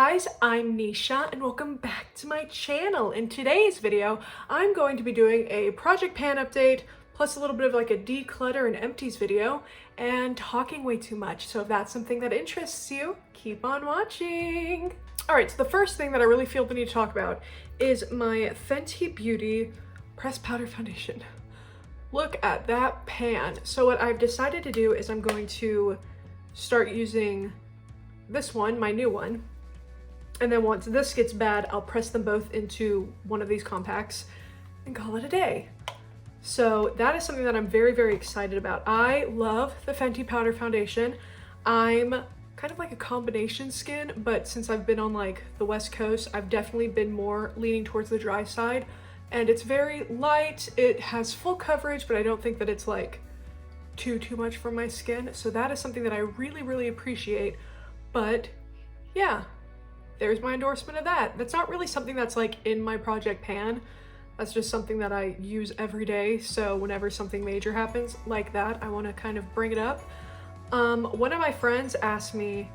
guys, I'm Nisha and welcome back to my channel. In today's video, I'm going to be doing a project pan update plus a little bit of like a declutter and empties video and talking way too much. So if that's something that interests you, keep on watching. All right, so the first thing that I really feel the need to talk about is my Fenty Beauty Pressed Powder Foundation. Look at that pan. So what I've decided to do is I'm going to start using this one, my new one, and then once this gets bad, I'll press them both into one of these compacts and call it a day. So that is something that I'm very, very excited about. I love the Fenty Powder Foundation. I'm kind of like a combination skin, but since I've been on like the West Coast, I've definitely been more leaning towards the dry side. And it's very light, it has full coverage, but I don't think that it's like too much for my skin. So that is something that I really, really appreciate. But yeah, there's my endorsement of that. That's not really something that's like in my project pan. That's just something that I use every day. So whenever something major happens like that, I want to kind of bring it up. One of my friends asked me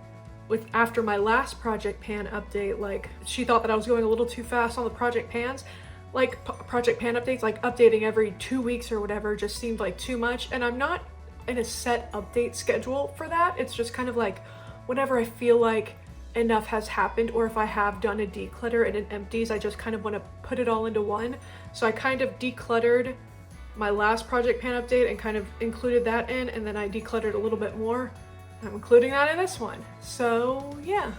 after my last project pan update, like she thought that I was going a little too fast on the project pans. Like project pan updates, like updating every 2 weeks or whatever just seemed like too much. And I'm not in a set update schedule for that. It's just kind of like whenever I feel like enough has happened, or if I have done a declutter and an empties, I just kind of want to put it all into one. So I kind of decluttered my last project pan update and kind of included that in, and then I decluttered a little bit more. I'm including that in this one. So yeah,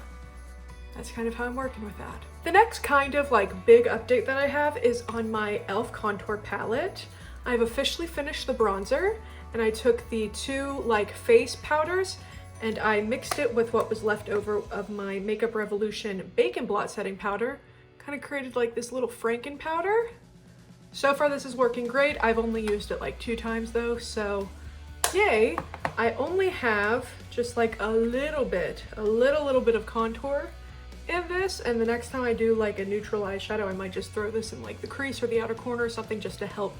that's kind of how I'm working with that. The next kind of like big update that I have is on my e.l.f. contour palette. I've officially finished the bronzer, and I took the two like face powders and I mixed it with what was left over of my Makeup Revolution Bacon Blot Setting Powder. Kind of created like this little Franken powder. So far this is working great. I've only used it like 2 times though, so yay. I only have just like a little bit of contour in this, and the next time I do like a neutral eyeshadow, I might just throw this in like the crease or the outer corner or something just to help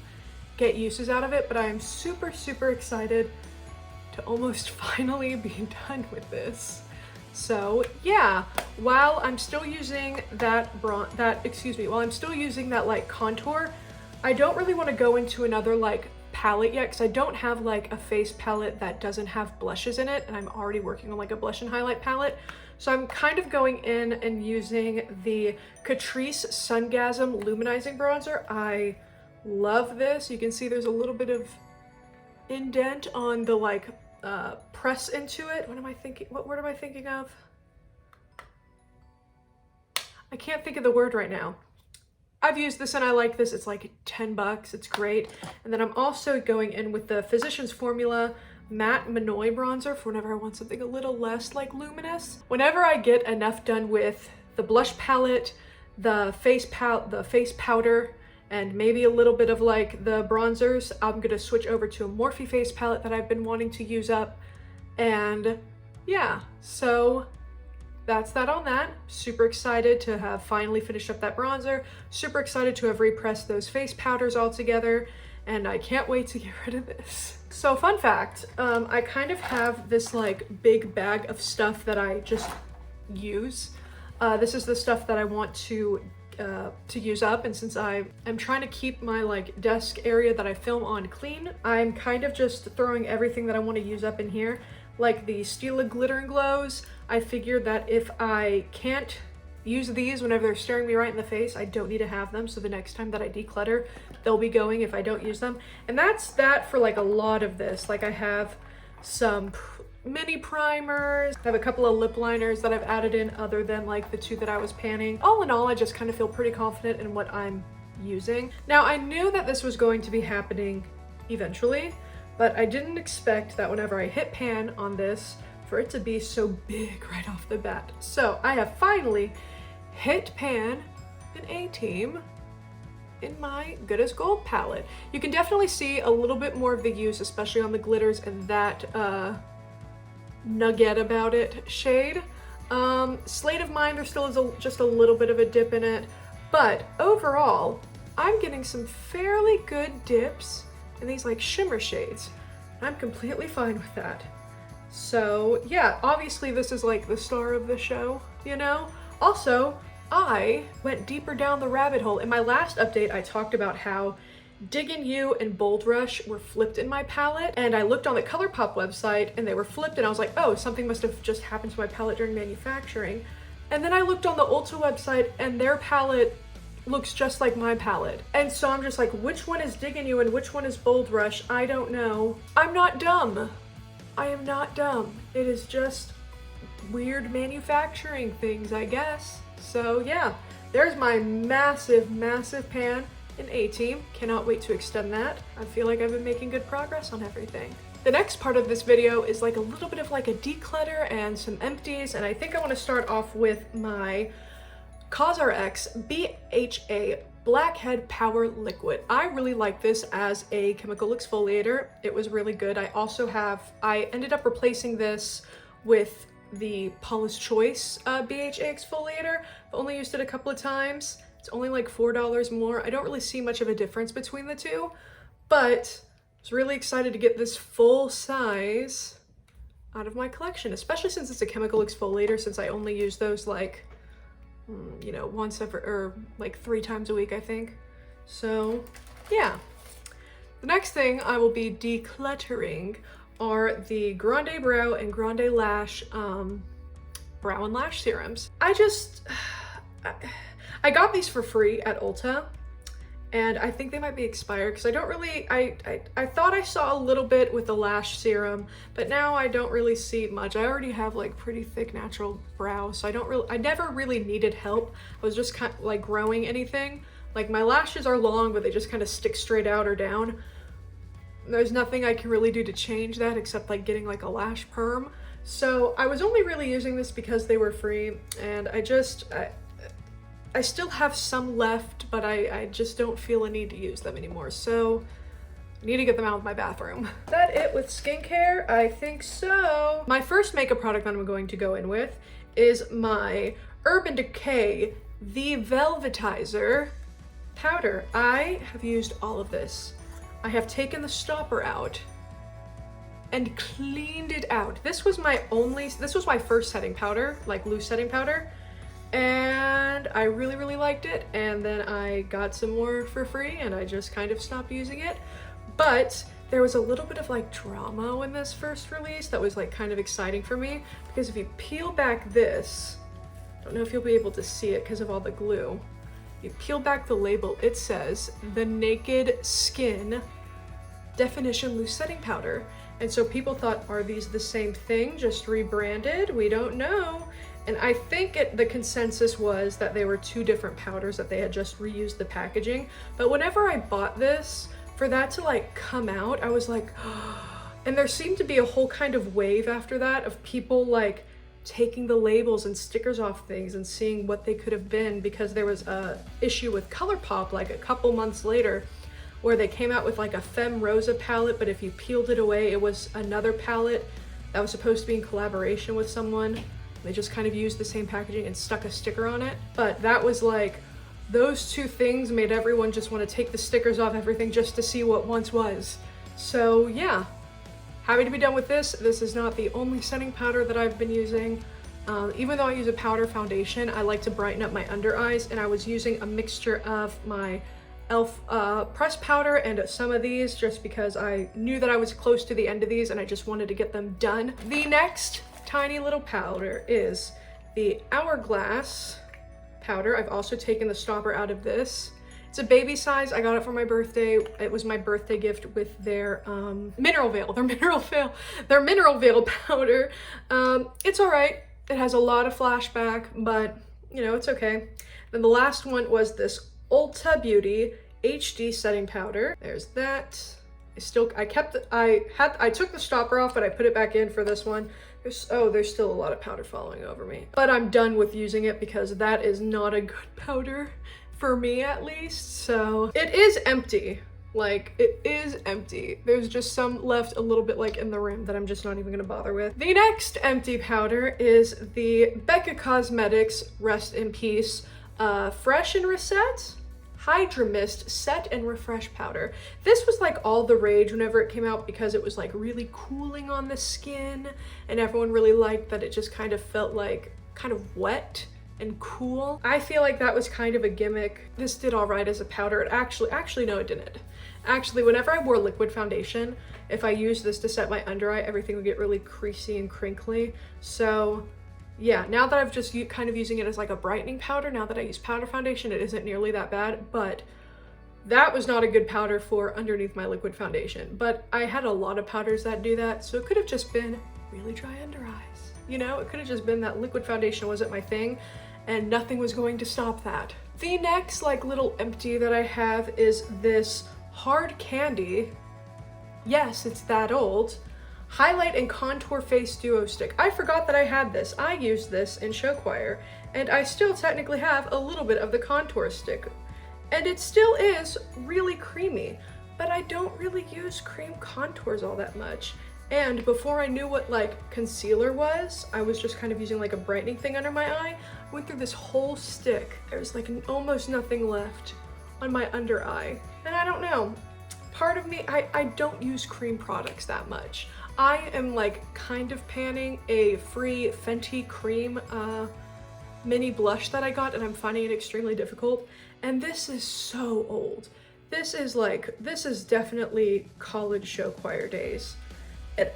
get uses out of it. But I am super, super excited to almost finally be done with this. So yeah, while I'm still using that like contour, I don't really want to go into another like palette yet because I don't have like a face palette that doesn't have blushes in it, and I'm already working on like a blush and highlight palette. So I'm kind of going in and using the Catrice Sungasm Luminizing Bronzer. I love this. You can see there's a little bit of indent on the like press into it. What am I thinking? What word am I thinking of? I can't think of the word right now. I've used this and I like this. It's like 10 bucks. It's great. And then I'm also going in with the Physicians Formula Matte Minoy Bronzer for whenever I want something a little less like luminous. Whenever I get enough done with the blush palette, the face powder, and maybe a little bit of like the bronzers, I'm gonna switch over to a Morphe face palette that I've been wanting to use up. And yeah, so that's that on that. Super excited to have finally finished up that bronzer. Super excited to have repressed those face powders all together, and I can't wait to get rid of this. So fun fact, I kind of have this like big bag of stuff that I just use. This is the stuff that I want to use up, and since I am trying to keep my like desk area that I film on clean, I'm kind of just throwing everything that I want to use up in here. Like the Stila Glitter and Glows, I figured that if I can't use these whenever they're staring me right in the face, I don't need to have them, so the next time that I declutter, they'll be going if I don't use them. And that's that for like a lot of this. Like I have some mini primers, I have a couple of lip liners that I've added in other than like the 2 that I was panning. All in all, I just kind of feel pretty confident in what I'm using. Now, I knew that this was going to be happening eventually, but I didn't expect that whenever I hit pan on this, for it to be so big right off the bat. So I have finally hit pan in A-Team in my Good as Gold palette. You can definitely see a little bit more of the use, especially on the glitters and that Nugget About It shade. Slate of Mine, there still is just a little bit of a dip in it, but overall, I'm getting some fairly good dips in these like shimmer shades. I'm completely fine with that. So yeah, obviously this is like the star of the show, you know? Also, I went deeper down the rabbit hole. In my last update, I talked about how Dig In You and Bold Rush were flipped in my palette, and I looked on the Colourpop website and they were flipped, and I was like, oh, something must have just happened to my palette during manufacturing. And then I looked on the Ulta website and their palette looks just like my palette. And so I'm just like, which one is Dig In You and which one is Bold Rush? I don't know. I'm not dumb. I am not dumb. It is just weird manufacturing things, I guess. So yeah, there's my massive, massive pan in A-Team. Cannot wait to extend that. I feel like I've been making good progress on everything. The next part of this video is like a little bit of like a declutter and some empties, and I think I want to start off with my COSRX BHA Blackhead Power Liquid. I really like this as a chemical exfoliator. It was really good. I ended up replacing this with the Paula's Choice BHA exfoliator. I've only used it a couple of times. It's only like $4 more. I don't really see much of a difference between the two, but I was really excited to get this full size out of my collection, especially since it's a chemical exfoliator, since I only use those like, you know, once every, or like 3 times a week, I think. So yeah. The next thing I will be decluttering are the Grande Brow and Grande Lash brow and lash serums. I got these for free at Ulta, and I think they might be expired because I don't really, I thought I saw a little bit with the lash serum, but now I don't really see much. I already have like pretty thick natural brows, so I never really needed help. I was just kind of like growing anything. Like my lashes are long, but they just kind of stick straight out or down. There's nothing I can really do to change that except like getting like a lash perm. So I was only really using this because they were free, and I still have some left, but I just don't feel a need to use them anymore. So I need to get them out of my bathroom. Is that it with skincare? I think so. My first makeup product that I'm going to go in with is my Urban Decay The Velvetizer powder. I have used all of this. I have taken the stopper out and cleaned it out. This was my first setting powder, like loose setting powder. And I really, really liked it. And then I got some more for free and I just kind of stopped using it. But there was a little bit of like drama when this first released that was like kind of exciting for me, because if you peel back this, I don't know if you'll be able to see it because of all the glue. You peel back the label, it says the Naked Skin Definition Loose Setting Powder. And so people thought, are these the same thing, just rebranded? We don't know. And I think the consensus was that they were 2 different powders, that they had just reused the packaging. But whenever I bought this, for that to like come out, I was like, and there seemed to be a whole kind of wave after that of people like taking the labels and stickers off things and seeing what they could have been, because there was a issue with Colourpop like a couple months later where they came out with like a Femme Rosa palette, but if you peeled it away, it was another palette that was supposed to be in collaboration with someone. They just kind of used the same packaging and stuck a sticker on it. But that was like, those 2 things made everyone just want to take the stickers off everything just to see what once was. So yeah, happy to be done with this. This is not the only setting powder that I've been using. Even though I use a powder foundation, I like to brighten up my under eyes, and I was using a mixture of my e.l.f. Pressed powder and some of these just because I knew that I was close to the end of these and I just wanted to get them done. The next tiny little powder is the Hourglass powder. I've also taken the stopper out of this. It's a baby size. I got it for my birthday. It was my birthday gift with their Mineral Veil, their Mineral Veil powder. It's all right. It has a lot of flashback, but you know, it's okay. Then the last one was this Ulta Beauty HD setting powder. There's that. I took the stopper off, but I put it back in for this one. There's still a lot of powder falling over me. But I'm done with using it because that is not a good powder, for me at least. So it is empty. Like, it is empty. There's just some left a little bit like in the rim that I'm just not even gonna bother with. The next empty powder is the Becca Cosmetics Rest in Peace Fresh and Reset Hydra-Mist Set and Refresh Powder. This was like all the rage whenever it came out because it was like really cooling on the skin and everyone really liked that it just kind of felt like kind of wet and cool. I feel like that was kind of a gimmick. This did all right as a powder. It actually no, it didn't. Actually, whenever I wore liquid foundation, if I used this to set my under eye, everything would get really creasy and crinkly. So yeah, now that I've just kind of using it as like a brightening powder, now that I use powder foundation, it isn't nearly that bad, but that was not a good powder for underneath my liquid foundation. But I had a lot of powders that do that, so it could have just been really dry under eyes. You know, it could have just been that liquid foundation wasn't my thing, and nothing was going to stop that. The next like little empty that I have is this Hard Candy, yes, it's that old, Highlight and Contour Face Duo Stick. I forgot that I had this. I used this in show choir, and I still technically have a little bit of the contour stick. And it still is really creamy, but I don't really use cream contours all that much. And before I knew what like concealer was, I was just kind of using like a brightening thing under my eye. I went through this whole stick. There's like almost nothing left on my under eye. And I don't know, part of me, I don't use cream products that much. I am like kind of panning a free Fenty cream mini blush that I got, and I'm finding it extremely difficult. And this is so old. This is definitely college show choir days. And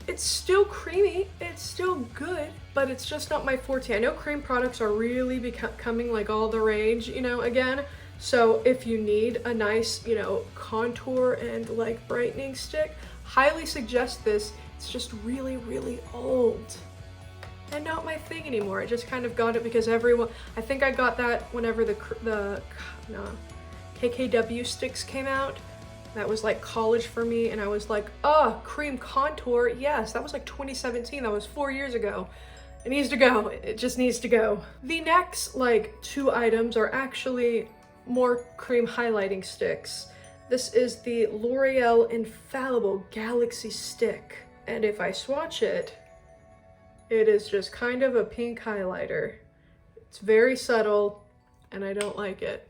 it's still creamy, it's still good, but it's just not my forte. I know cream products are really becoming like all the rage, you know, again. So if you need a nice, you know, contour and like brightening stick, highly suggest this. It's just really, really old and not my thing anymore. I just kind of got it because everyone, I think I got that whenever the KKW sticks came out. That was like college for me, and I was like, oh, cream contour, yes. That was like 2017, that was 4 years ago. It needs to go, it just needs to go. The next like 2 items are actually more cream highlighting sticks. This is the L'Oreal Infallible Galaxy Stick. And if I swatch it, it is just kind of a pink highlighter. It's very subtle, and I don't like it.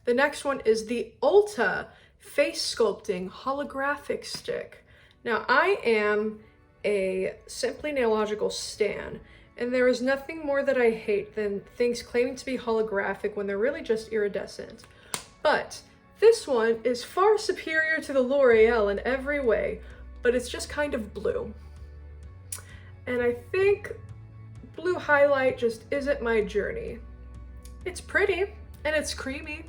The next one is the Ulta Face Sculpting Holographic Stick. Now, I am a Simply Nailogical stan, and there is nothing more that I hate than things claiming to be holographic when they're really just iridescent. But this one is far superior to the L'Oreal in every way, but it's just kind of blue. And I think blue highlight just isn't my journey. It's pretty and it's creamy.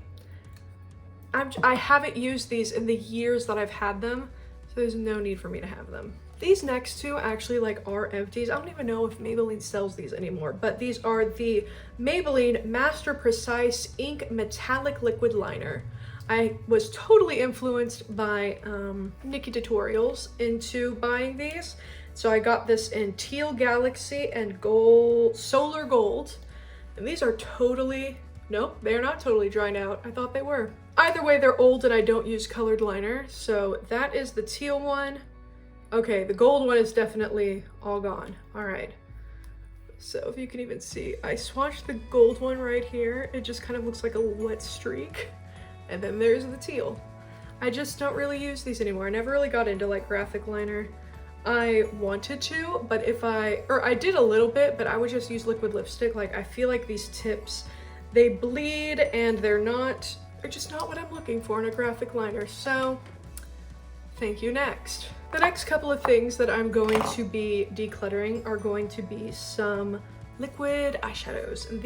I haven't used these in the years that I've had them, so there's no need for me to have them. These next 2 actually like are empties. I don't even know if Maybelline sells these anymore, but these are the Maybelline Master Precise Ink Metallic Liquid Liner. I was totally influenced by Nikki Tutorials into buying these. So I got this in Teal Galaxy and Gold, Solar Gold. And these are totally, nope, they're not totally dried out. I thought they were. Either way, they're old and I don't use colored liner. So that is the teal one. Okay, the gold one is definitely all gone. All right. So if you can even see, I swatched the gold one right here. It just kind of looks like a wet streak. And then there's the teal. I just don't really use these anymore. I never really got into like graphic liner. I wanted to, but I did a little bit, but I would just use liquid lipstick. Like, I feel like these tips, they bleed and they're just not what I'm looking for in a graphic liner. So thank you. Next. The next couple of things that I'm going to be decluttering are going to be some liquid eyeshadows. And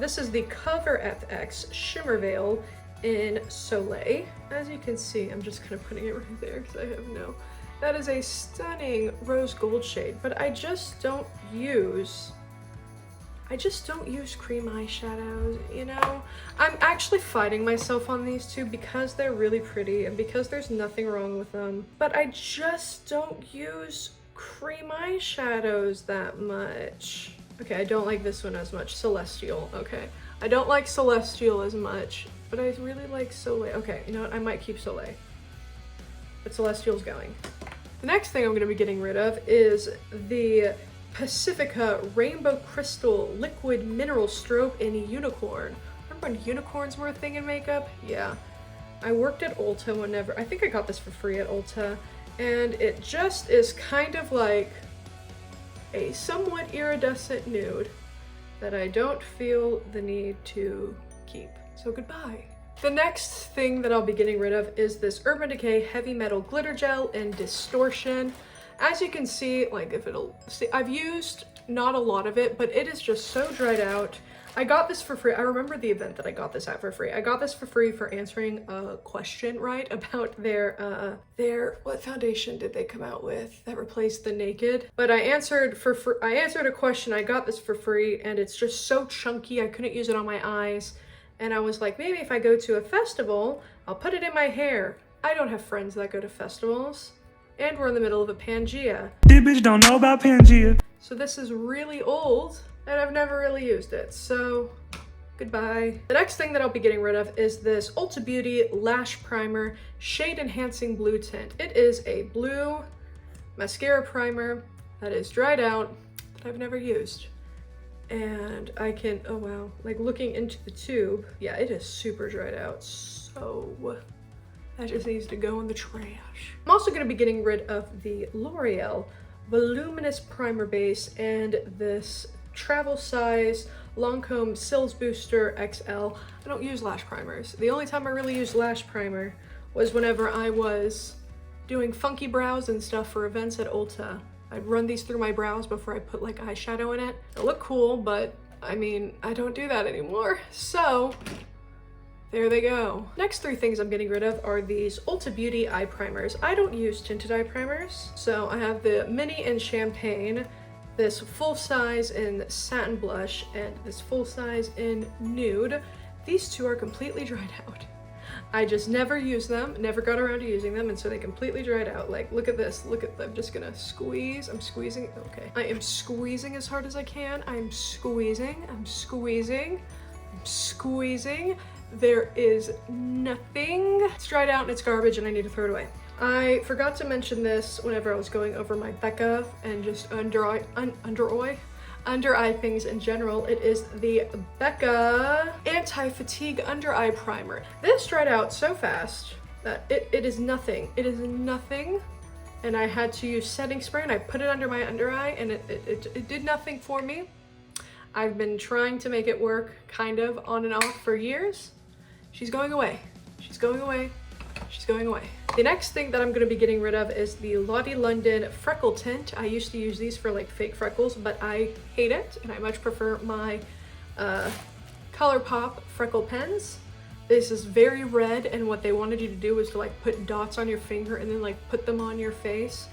this is the CoverFX Shimmer Veil in Soleil. As you can see, I'm just kind of putting it right there because I have no. That is a stunning rose gold shade, but I just don't use cream eyeshadows, you know? I'm actually fighting myself on these 2 because they're really pretty and because there's nothing wrong with them, but I just don't use cream eyeshadows that much. Okay, I don't like this one as much. Celestial, okay. I don't like Celestial as much, but I really like Soleil. Okay, you know what? I might keep Soleil, but Celestial's going. The next thing I'm going to be getting rid of is the Pacifica Rainbow Crystal Liquid Mineral Strobe in Unicorn. Remember when unicorns were a thing in makeup? Yeah. I worked at Ulta whenever, I think I got this for free at Ulta, and it just is kind of like a somewhat iridescent nude. that I don't feel the need to keep. So goodbye. The next thing that I'll be getting rid of is this Urban Decay Heavy Metal Glitter Gel in Distortion. As you can see, like if it'll see, I've used not a lot of it, but it is just so dried out. I got this for free. I remember the event that I got this at for free. I got this for free for answering a question, right, about their what foundation did they come out with that replaced the Naked? But I answered a question. I got this for free, and it's just so chunky. I couldn't use it on my eyes, and I was like, maybe if I go to a festival, I'll put it in my hair. I don't have friends that go to festivals, and we're in the middle of a Pangea. This bitch don't know about Pangea. So this is really old, and I've never really used it, so goodbye. The next thing that I'll be getting rid of is this Ulta Beauty Lash Primer Shade Enhancing Blue Tint. It is a blue mascara primer that is dried out that I've never used. And I can, oh wow, like looking into the tube, yeah, it is super dried out, so that just needs to go in the trash. I'm also gonna be getting rid of the Loreal Voluminous Primer Base and this travel size Lancome Cils Booster XL. I don't use lash primers. The only time I really used lash primer was whenever I was doing funky brows and stuff for events at Ulta. I'd run these through my brows before I put like eyeshadow in it. It looked cool, but I mean, I don't do that anymore. So there they go. Next three things I'm getting rid of are these Ulta Beauty eye primers. I don't use tinted eye primers. So I have the mini in Champagne, this full size in Satin Blush, and this full size in Nude. These two are completely dried out. I just never used them, never got around to using them, and so they completely dried out. Like, look at this, look at, I'm just gonna squeeze, I'm squeezing, okay. I am squeezing as hard as I can. I'm squeezing, I'm squeezing, I'm squeezing. There is nothing. It's dried out and it's garbage and I need to throw it away. I forgot to mention this whenever I was going over my Becca and just under eye things in general. It is the Becca Anti-Fatigue Under Eye Primer. This dried out so fast that it is nothing. It is nothing. And I had to use setting spray and I put it under my under eye and it did nothing for me. I've been trying to make it work kind of on and off for years. She's going away. She's going away. She's going away. The next thing that I'm going to be getting rid of is the Lottie London Freckle Tint. I used to use these for like fake freckles, but I hate it and I much prefer my Colourpop Freckle pens. This is very red, and what they wanted you to do was to like put dots on your finger and then like put them on your face,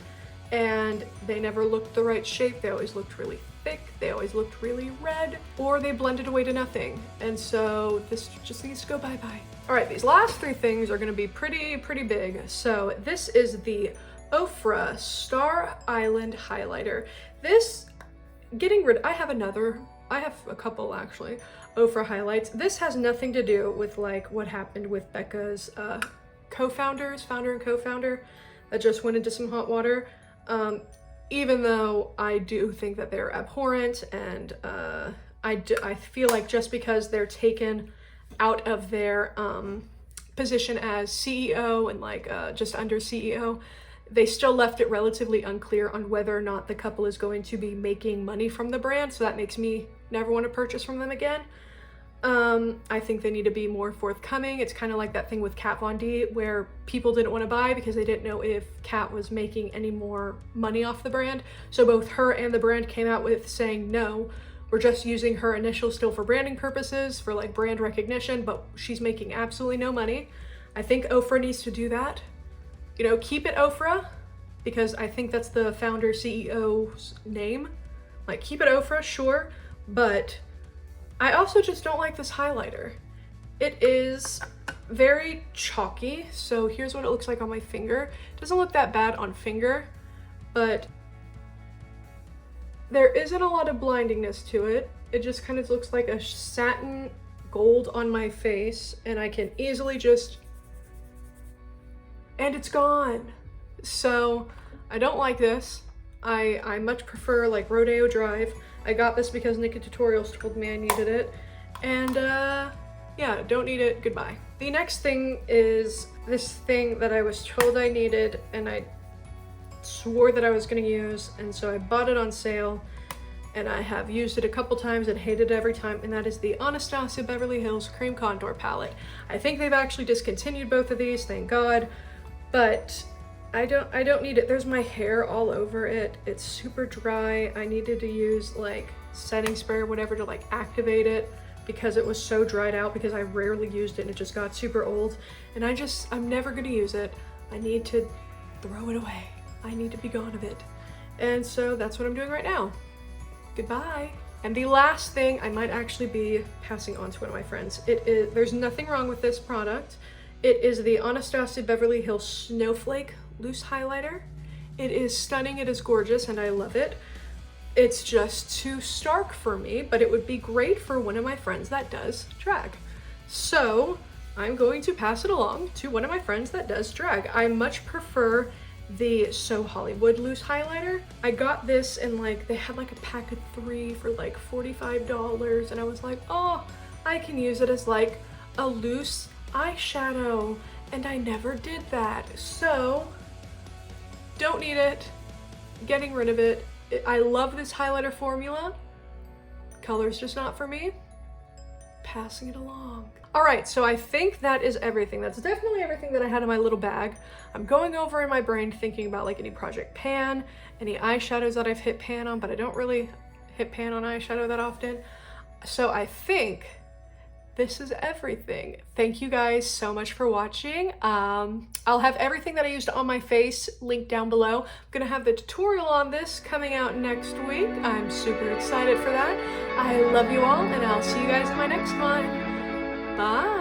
and they never looked the right shape. They always looked really thick, they always looked really red, or they blended away to nothing. And so this just needs to go bye-bye. All right, these last three things are gonna be pretty big. So this is the OFRA Star Island Highlighter. This, I have a couple actually, OFRA highlights. This has nothing to do with like what happened with Becca's founder and co-founder that just went into some hot water. Even though I do think that they're abhorrent, and I feel like just because they're taken out of their position as CEO and like just under CEO, they still left it relatively unclear on whether or not the couple is going to be making money from the brand, so that makes me never want to purchase from them again. I think they need to be more forthcoming. It's kind of like that thing with Kat Von D where people didn't want to buy because they didn't know if Kat was making any more money off the brand. So both her and the brand came out with saying, no, we're just using her initials still for branding purposes, for like brand recognition, but she's making absolutely no money. I think OFRA needs to do that. You know, keep it OFRA, because I think that's the founder CEO's name. Like, keep it OFRA, sure, but I also just don't like this highlighter. It is very chalky, so here's what it looks like on my finger. It doesn't look that bad on finger, but there isn't a lot of blindingness to it. It just kind of looks like a satin gold on my face, and I can easily just, and it's gone. So I don't like this. I much prefer like Rodeo Drive. I got this because Naked Tutorials told me I needed it, and yeah, don't need it, goodbye. The next thing is this thing that I was told I needed and I swore that I was gonna use, and so I bought it on sale. and I have used it a couple times and hated it every time, and that is the Anastasia Beverly Hills Cream Contour Palette. I think they've actually discontinued both of these, thank God, but I don't need it. There's my hair all over it. It's super dry. I needed to use like setting spray or whatever to like activate it because it was so dried out, because I rarely used it and it just got super old, and I'm never gonna use it. I need to throw it away. I need to be gone of it. And so that's what I'm doing right now. Goodbye. And the last thing I might actually be passing on to one of my friends. There's nothing wrong with this product. It is the Anastasia Beverly Hills Snowflake Loose Highlighter. It is stunning, it is gorgeous, and I love it. It's just too stark for me, but it would be great for one of my friends that does drag. So I'm going to pass it along to one of my friends that does drag. I much prefer the So Hollywood loose highlighter. I got this and like they had like a pack of 3 for like $45, and I was like, oh, I can use it as like a loose eyeshadow, and I never did that. So don't need it, getting rid of it. I love this highlighter formula. Color's just not for me. Passing it along. All right, so I think that is everything. That's definitely everything that I had in my little bag. I'm going over in my brain thinking about like any Project Pan, any eyeshadows that I've hit pan on, but I don't really hit pan on eyeshadow that often. So I think this is everything. Thank you guys so much for watching. I'll have everything that I used on my face linked down below. I'm gonna have the tutorial on this coming out next week. I'm super excited for that. I love you all, and I'll see you guys in my next one. Bye.